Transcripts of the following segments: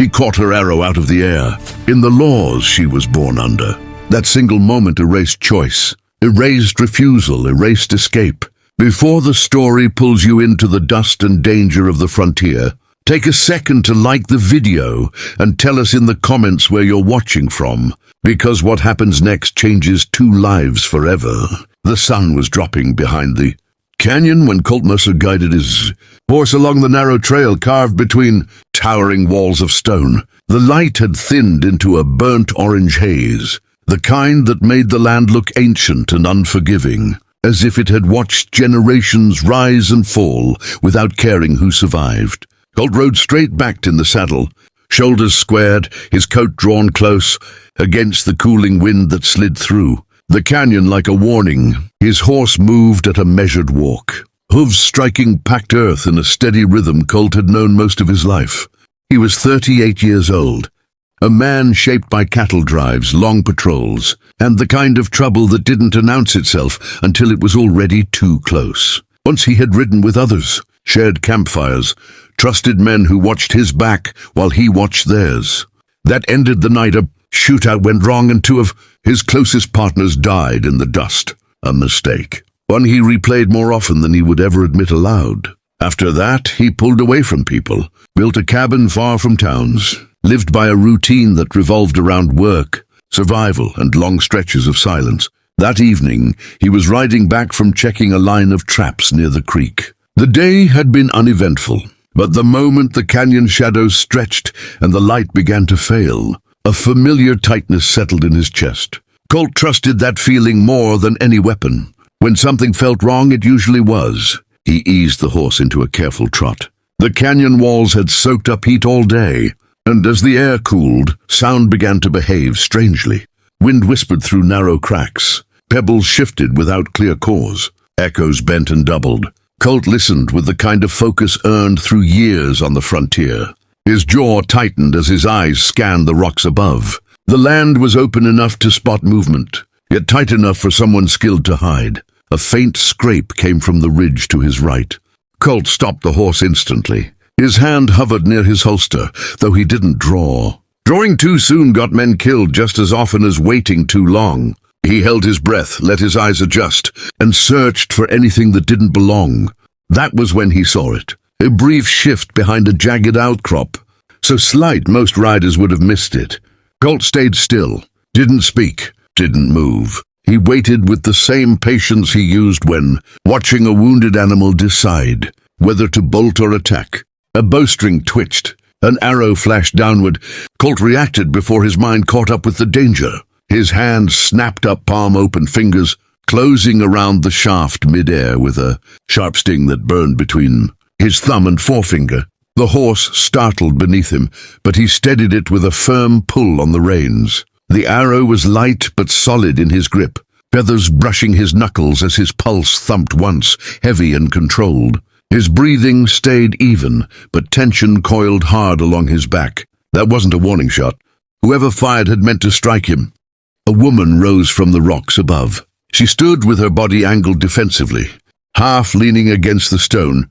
He caught her arrow out of the air. In the laws she was born under, that single moment erased choice, erased refusal, erased escape. Before the story pulls you into the dust and danger of the frontier, take a second to like the video and tell us in the comments where you're watching from, because what happens next changes 2 lives forever. The sun was dropping behind the canyon when Colt Mercer guided his horse along the narrow trail carved between towering walls of stone. The light had thinned into a burnt orange haze, the kind that made the land look ancient and unforgiving, as if it had watched generations rise and fall without caring who survived. Colt rode straight backed in the saddle, shoulders squared, his coat drawn close against the cooling wind that slid through the canyon like a warning. His horse moved at a measured walk, hooves striking packed earth in a steady rhythm Colt had known most of his life. He was 38 years old, a man shaped by cattle drives, long patrols, and the kind of trouble that didn't announce itself until it was already too close. Once he had ridden with others, shared campfires, trusted men who watched his back while he watched theirs. That ended the night a shootout went wrong and 2 of his closest partners died in the dust. A mistake, one he replayed more often than he would ever admit aloud. After that, he pulled away from people, built a cabin far from towns, lived by a routine that revolved around work, survival, and long stretches of silence. That evening, he was riding back from checking a line of traps near the creek. The day had been uneventful, but the moment the canyon shadows stretched and the light began to fail, a familiar tightness settled in his chest. Colt trusted that feeling more than any weapon. When something felt wrong, it usually was. He eased the horse into a careful trot. The canyon walls had soaked up heat all day, and as the air cooled, sound began to behave strangely. Wind whispered through narrow cracks. Pebbles shifted without clear cause. Echoes bent and doubled. Colt listened with the kind of focus earned through years on the frontier. His jaw tightened as his eyes scanned the rocks above. The land was open enough to spot movement, yet tight enough for someone skilled to hide. A faint scrape came from the ridge to his right. Colt stopped the horse instantly. His hand hovered near his holster, though he didn't draw. Drawing too soon got men killed just as often as waiting too long. He held his breath, let his eyes adjust, and searched for anything that didn't belong. That was when he saw it. A brief shift behind a jagged outcrop, so slight most riders would have missed it. Colt stayed still, didn't speak, didn't move. He waited with the same patience he used when watching a wounded animal decide whether to bolt or attack. A bowstring twitched, an arrow flashed downward. Colt reacted before his mind caught up with the danger. His hand snapped up, palm open, fingers closing around the shaft midair with a sharp sting that burned between his thumb and forefinger. The horse startled beneath him, but he steadied it with a firm pull on the reins. The arrow was light but solid in his grip, feathers brushing his knuckles as his pulse thumped once, heavy and controlled. His breathing stayed even, but tension coiled hard along his back. That wasn't a warning shot. Whoever fired had meant to strike him. A woman rose from the rocks above. She stood with her body angled defensively, half leaning against the stone,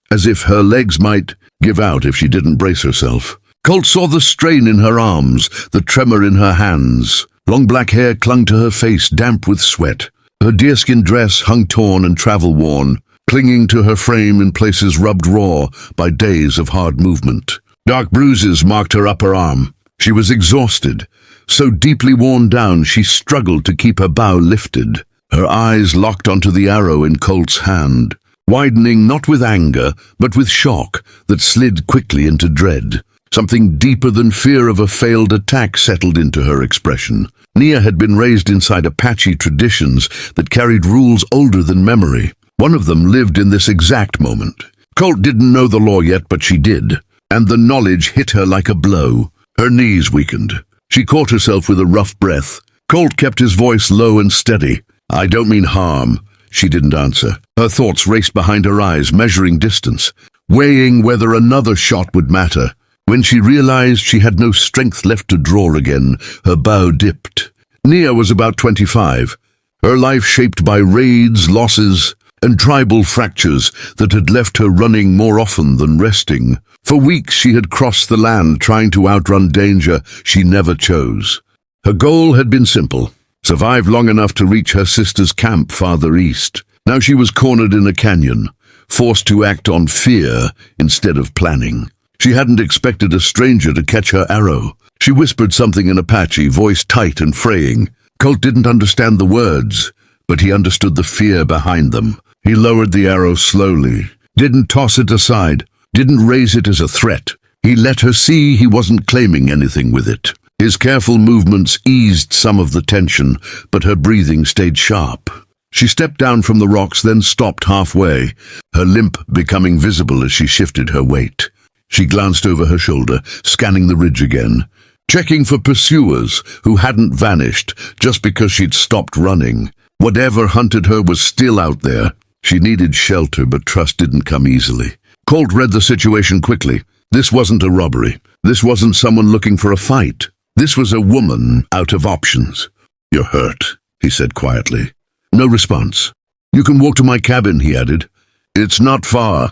as if her legs might give out if she didn't brace herself. Colt saw the strain in her arms, the tremor in her hands. Long black hair clung to her face, damp with sweat. Her deerskin dress hung torn and travel-worn, clinging to her frame in places rubbed raw by days of hard movement. Dark bruises marked her upper arm. She was exhausted, so deeply worn down she struggled to keep her bow lifted. Her eyes locked onto the arrow in Colt's hand, widening not with anger, but with shock that slid quickly into dread. Something deeper than fear of a failed attack settled into her expression. Nia had been raised inside Apache traditions that carried rules older than memory. One of them lived in this exact moment. Colt didn't know the law yet, but she did, and the knowledge hit her like a blow. Her knees weakened. She caught herself with a rough breath. Colt kept his voice low and steady. "I don't mean harm." She didn't answer. Her thoughts raced behind her eyes, measuring distance, weighing whether another shot would matter. When she realized she had no strength left to draw again, her bow dipped. Nia was about 25, her life shaped by raids, losses, and tribal fractures that had left her running more often than resting. For weeks she had crossed the land trying to outrun danger she never chose. Her goal had been simple: survive long enough to reach her sister's camp farther east. Now she was cornered in a canyon, forced to act on fear instead of planning. She hadn't expected a stranger to catch her arrow. She whispered something in Apache, voice tight and fraying. Colt didn't understand the words, but he understood the fear behind them. He lowered the arrow slowly, didn't toss it aside, didn't raise it as a threat. He let her see he wasn't claiming anything with it. His careful movements eased some of the tension, but her breathing stayed sharp. She stepped down from the rocks, then stopped halfway, her limp becoming visible as she shifted her weight. She glanced over her shoulder, scanning the ridge again, checking for pursuers who hadn't vanished just because she'd stopped running. Whatever hunted her was still out there. She needed shelter, but trust didn't come easily. Colt read the situation quickly. This wasn't a robbery. This wasn't someone looking for a fight. This was a woman out of options. "You're hurt," he said quietly. No response. "You can walk to my cabin," he added. "It's not far."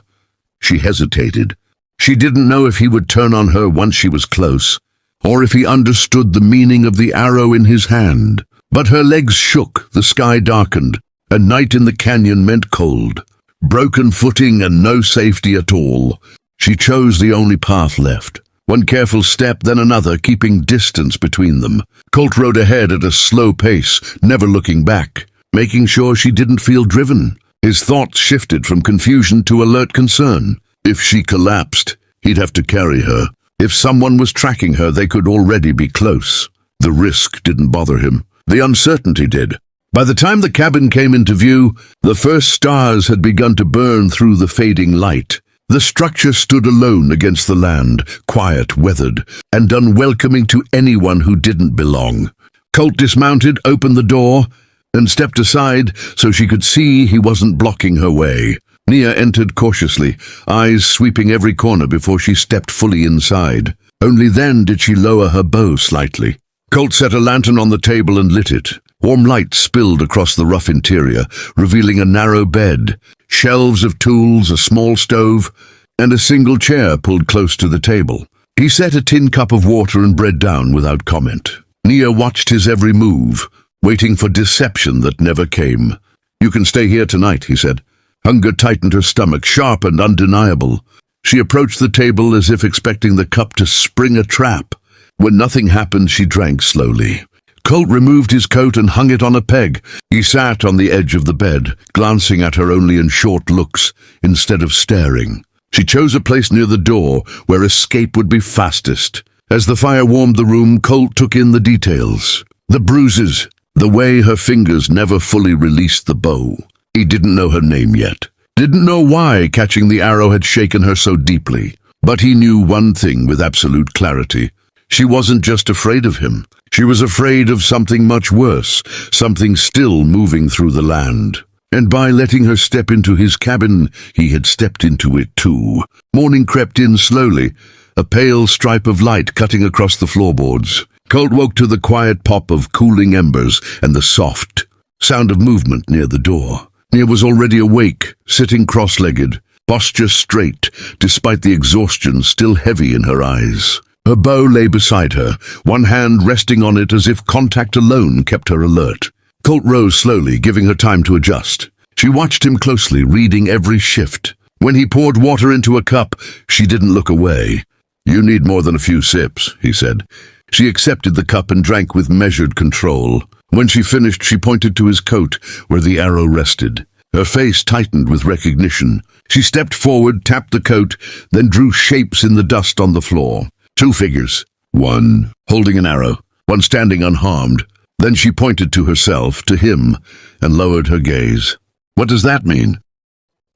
She hesitated. She didn't know if he would turn on her once she was close, or if he understood the meaning of the arrow in his hand. But her legs shook, the sky darkened. A night in the canyon meant cold, broken footing, and no safety at all. She chose the only path left. One careful step, then another, keeping distance between them. Colt rode ahead at a slow pace, never looking back, making sure she didn't feel driven. His thoughts shifted from confusion to alert concern. If she collapsed, he'd have to carry her. If someone was tracking her, they could already be close. The risk didn't bother him. The uncertainty did. By the time the cabin came into view, the first stars had begun to burn through the fading light. The structure stood alone against the land, quiet, weathered, and unwelcoming to anyone who didn't belong. Colt dismounted, opened the door, and stepped aside so she could see he wasn't blocking her way. Nia entered cautiously, eyes sweeping every corner before she stepped fully inside. Only then did she lower her bow slightly. Colt set a lantern on the table and lit it. Warm light spilled across the rough interior, revealing a narrow bed, shelves of tools, a small stove, and a single chair pulled close to the table. He set a tin cup of water and bread down without comment. Nia watched his every move, waiting for deception that never came. "You can stay here tonight," he said. Hunger tightened her stomach, sharp and undeniable. She approached the table as if expecting the cup to spring a trap. When nothing happened, she drank slowly. Colt removed his coat and hung it on a peg. He sat on the edge of the bed, glancing at her only in short looks, instead of staring. She chose a place near the door, where escape would be fastest. As the fire warmed the room, Colt took in the details. The bruises, the way her fingers never fully released the bow. He didn't know her name yet. Didn't know why catching the arrow had shaken her so deeply. But he knew one thing with absolute clarity. She wasn't just afraid of him. She was afraid of something much worse, something still moving through the land. And by letting her step into his cabin, he had stepped into it too. Morning crept in slowly, a pale stripe of light cutting across the floorboards. Colt woke to the quiet pop of cooling embers and the soft sound of movement near the door. Nia was already awake, sitting cross-legged, posture straight, despite the exhaustion still heavy in her eyes. Her bow lay beside her, one hand resting on it as if contact alone kept her alert. Colt rose slowly, giving her time to adjust. She watched him closely, reading every shift. When he poured water into a cup, she didn't look away. "You need more than a few sips," he said. She accepted the cup and drank with measured control. When she finished, she pointed to his coat, where the arrow rested. Her face tightened with recognition. She stepped forward, tapped the coat, then drew shapes in the dust on the floor. 2 figures. One holding an arrow, one standing unharmed. Then she pointed to herself, to him, and lowered her gaze. "What does that mean?"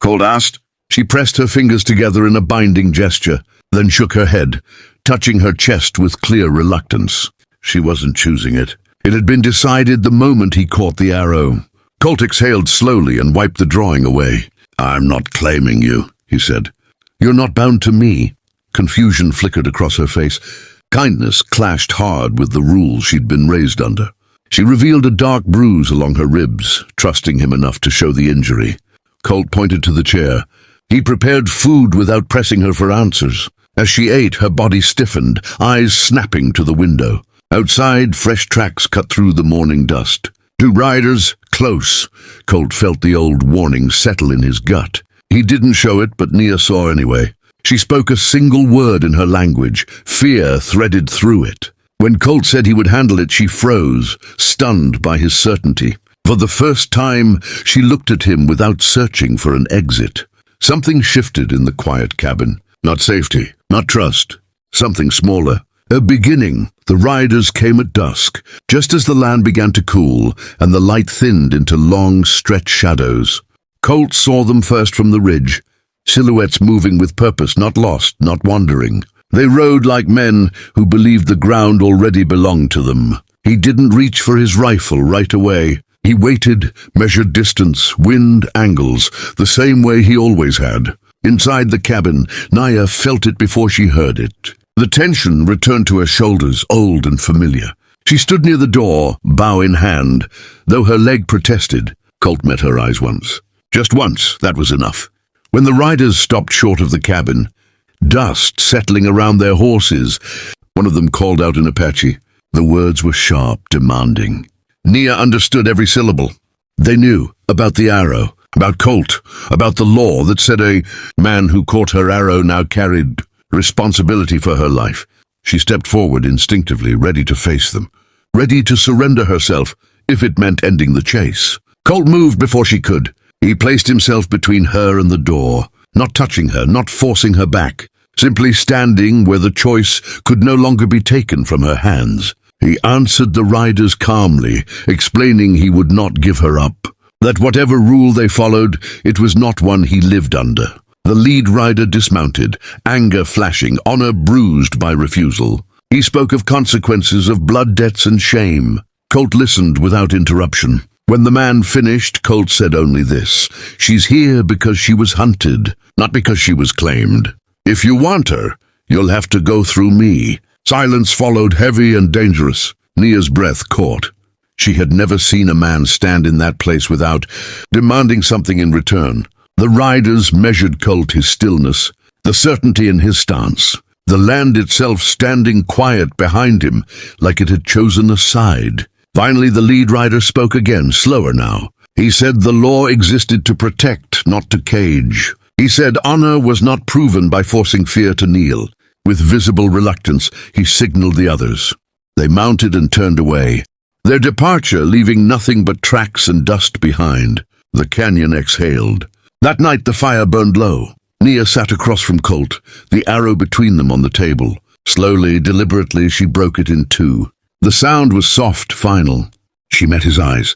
Colt asked. She pressed her fingers together in a binding gesture, then shook her head, touching her chest with clear reluctance. She wasn't choosing it. It had been decided the moment he caught the arrow. Colt exhaled slowly and wiped the drawing away. "I'm not claiming you," he said. "You're not bound to me." Confusion flickered across her face. Kindness clashed hard with the rules she'd been raised under. She revealed a dark bruise along her ribs, trusting him enough to show the injury. Colt pointed to the chair. He prepared food without pressing her for answers. As she ate, her body stiffened, eyes snapping to the window. Outside, fresh tracks cut through the morning dust. 2 riders, close. Colt felt the old warning settle in his gut. He didn't show it, but Nia saw anyway. She spoke a single word in her language, fear threaded through it. When Colt said he would handle it, she froze, stunned by his certainty. For the first time, she looked at him without searching for an exit. Something shifted in the quiet cabin. Not safety, not trust. Something smaller. A beginning. The riders came at dusk, just as the land began to cool and the light thinned into long, stretched shadows. Colt saw them first from the ridge, silhouettes moving with purpose, not lost, not wandering. They rode like men who believed the ground already belonged to them. He didn't reach for his rifle right away. He waited, measured distance, wind, angles, the same way he always had. Inside the cabin, Nia felt it before she heard it. The tension returned to her shoulders, old and familiar. She stood near the door, bow in hand, though her leg protested. Colt met her eyes once. Just once, that was enough. When the riders stopped short of the cabin, dust settling around their horses, one of them called out in Apache. The words were sharp, demanding. Nia understood every syllable. They knew about the arrow, about Colt, about the law that said a man who caught her arrow now carried responsibility for her life. She stepped forward instinctively, ready to face them, ready to surrender herself if it meant ending the chase. Colt moved before she could. He placed himself between her and the door, not touching her, not forcing her back, simply standing where the choice could no longer be taken from her hands. He answered the riders calmly, explaining he would not give her up, that whatever rule they followed, it was not one he lived under. The lead rider dismounted, anger flashing, honor bruised by refusal. He spoke of consequences, of blood debts and shame. Colt listened without interruption. When the man finished, Colt said only this: "She's here because she was hunted, not because she was claimed. If you want her, you'll have to go through me." Silence followed, heavy and dangerous. Nia's breath caught. She had never seen a man stand in that place without demanding something in return. The riders measured Colt, his stillness, the certainty in his stance, the land itself standing quiet behind him, like it had chosen a side. Finally, the lead rider spoke again, slower now. He said the law existed to protect, not to cage. He said honor was not proven by forcing fear to kneel. With visible reluctance, he signaled the others. They mounted and turned away, their departure leaving nothing but tracks and dust behind. The canyon exhaled. That night the fire burned low. Nia sat across from Colt, the arrow between them on the table. Slowly, deliberately, she broke it in 2. The sound was soft, final. She met his eyes.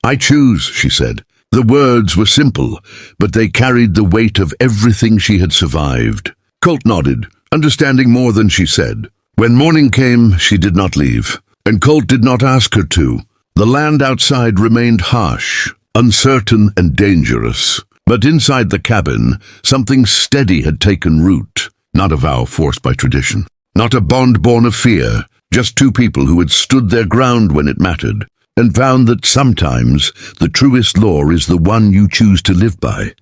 "I choose," she said. The words were simple, but they carried the weight of everything she had survived. Colt nodded, understanding more than she said. When morning came, she did not leave, and Colt did not ask her to. The land outside remained harsh, uncertain and dangerous. But inside the cabin, something steady had taken root. Not a vow forced by tradition, not a bond born of fear, just 2 people who had stood their ground when it mattered, and found that sometimes the truest law is the one you choose to live by.